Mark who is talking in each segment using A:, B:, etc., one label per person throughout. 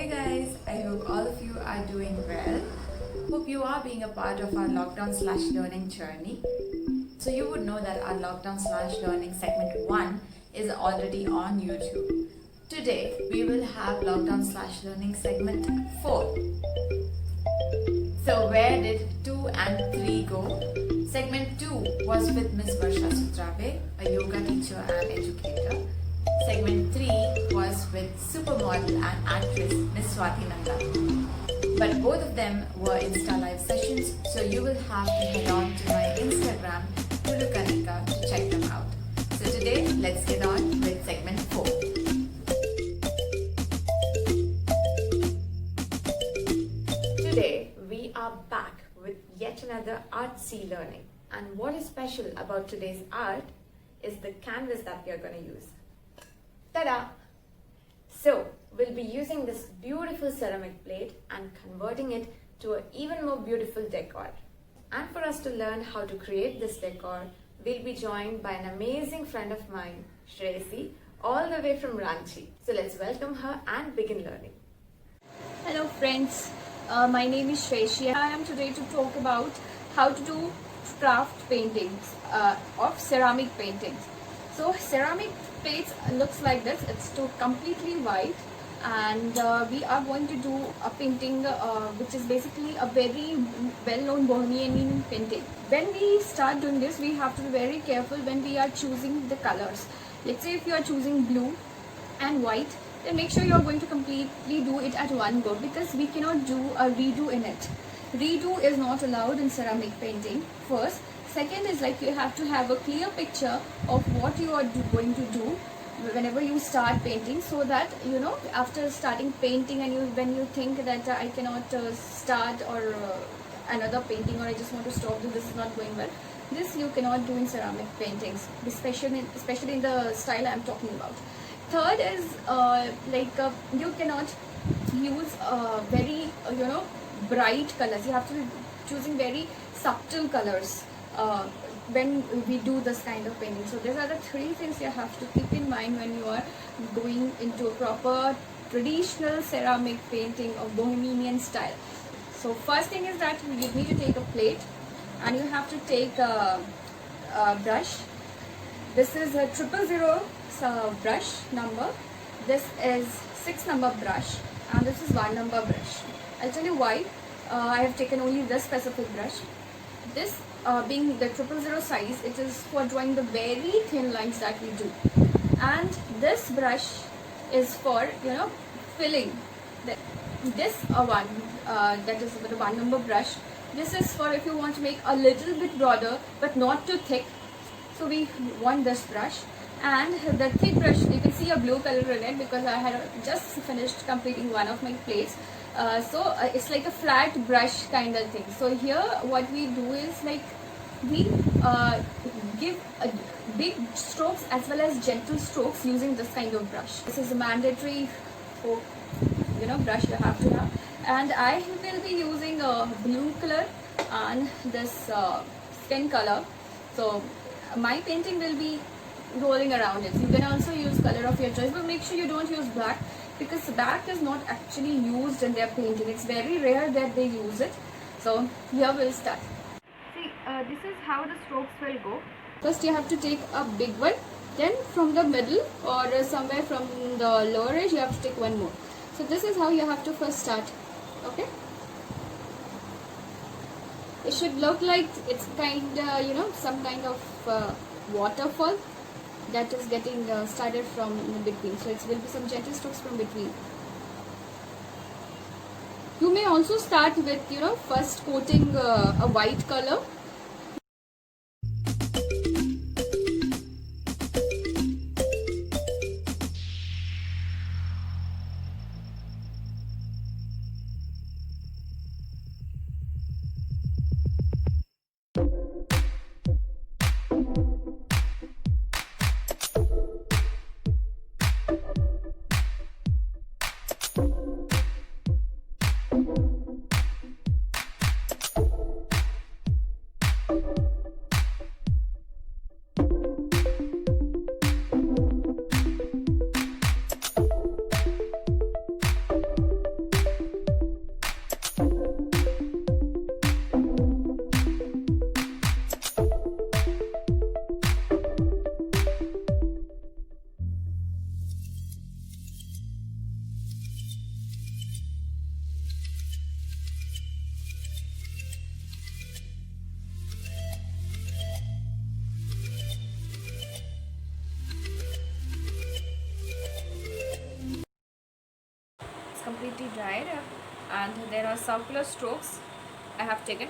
A: Hey guys, I hope all of you are doing well. Hope you are being a part of our lockdown/learning journey. So you would know that our lockdown/learning segment 1 is already on YouTube. Today we will have lockdown/learning segment 4. So where did 2 and 3 go? Segment 2 was with Miss Varsha Sutrave, a yoga teacher and educator. Segment 3 was with supermodel and actress Miss Swati Nanda. But both of them were Insta live sessions, so you will have to head on to my Instagram, Tulu Kannika, to check them out. So today, let's get on with segment 4. Today, we are back with yet another artsy learning. And what is special about today's art is the canvas that we are going to use. Ta-da! So, we'll be using this beautiful ceramic plate and converting it to an even more beautiful decor. And for us to learn how to create this decor, we'll be joined by an amazing friend of mine, Shreyasi, all the way from Ranchi. So let's welcome her and begin learning.
B: Hello friends, my name is Shreyasi. I am today to talk about how to do craft paintings of ceramic paintings. So ceramic plates looks like this. It's completely white, and we are going to do a painting which is basically a very well-known Bohemian painting. When we start doing this, we have to be very careful when we are choosing the colors. Let's say if you are choosing blue and white, then make sure you are going to completely do it at one go, because we cannot do a redo in it. Redo is not allowed in ceramic painting, first. Second is like you have to have a clear picture of what you are going to do whenever you start painting, so that you know after starting painting and when you think that I cannot start or another painting, or I just want to stop, this is not going well. This you cannot do in ceramic paintings, especially in the style I am talking about. Third is you cannot use very bright colors. You have to be choosing very subtle colors when we do this kind of painting. So these are the three things you have to keep in mind when you are going into a proper traditional ceramic painting of Bohemian style. So first thing is that you need to take a plate, and you have to take a brush. This is a 000 brush number. This is 6 number brush, and this is 1 number brush. I'll tell you why I have taken only this specific brush. This being the 000 size, it is for drawing the very thin lines that we do, and this brush is for filling. This one that is the 1 number brush. This is for if you want to make a little bit broader but not too thick. So we want this brush. And the thick brush, you can see a blue color in it because I had just finished completing one of my plates. So it's like a flat brush kind of thing. So here what we do is like we give big strokes as well as gentle strokes using this kind of brush. This is a mandatory brush you have to have, and I will be using a blue color and this skin color. So my painting will be rolling around it. You can also use color of your choice, but make sure you don't use black, because black is not actually used in their painting. It's very rare that they use it. So here we'll start. See, this is how the strokes will go. First you have to take a big one, then from the middle or somewhere from the lower edge you have to take one more. So this is how you have to first start. Okay, it should look like it's kind of some kind of waterfall that is getting started from in between. So it will be some gentle strokes from between. You may also start with first coating a white color. it's completely dried, and there are circular strokes I have taken,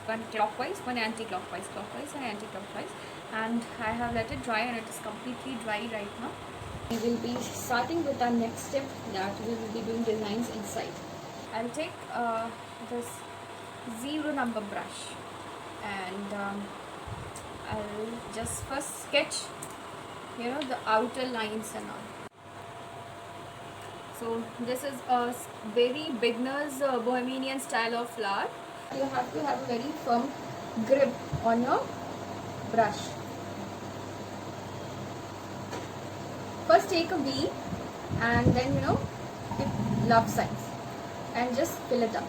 B: one clockwise, one anti-clockwise, clockwise and anti-clockwise, and I have let it dry, and it is completely dry right now. We will be starting with our next step, that we will be doing designs inside. I'll take this 0 number brush, and I'll just first sketch, the outer lines and all. So this is a very beginner's Bohemian style of flower. You have to have a very firm grip on your brush. First take a V, and then give love signs and just fill it up.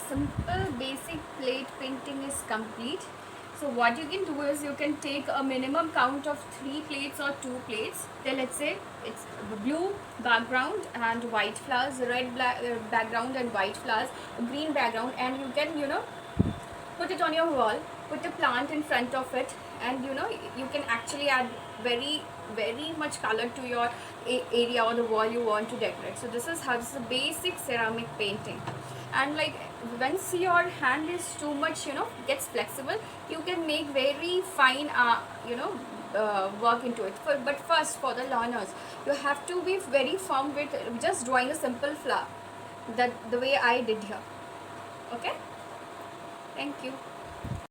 B: Simple basic plate painting is complete. So what you can do is you can take a minimum count of 3 plates or 2 plates. Then let's say it's blue background and white flowers, red background and white flowers, green background, and you can put it on your wall, put a plant in front of it, and you can actually add very much color to your area or the wall you want to decorate. So this is a basic ceramic painting. And like once your hand is too much gets flexible, you can make very fine work into it. But first, for the learners, you have to be very firm with just drawing a simple flower, that the way I did here. Okay, thank you.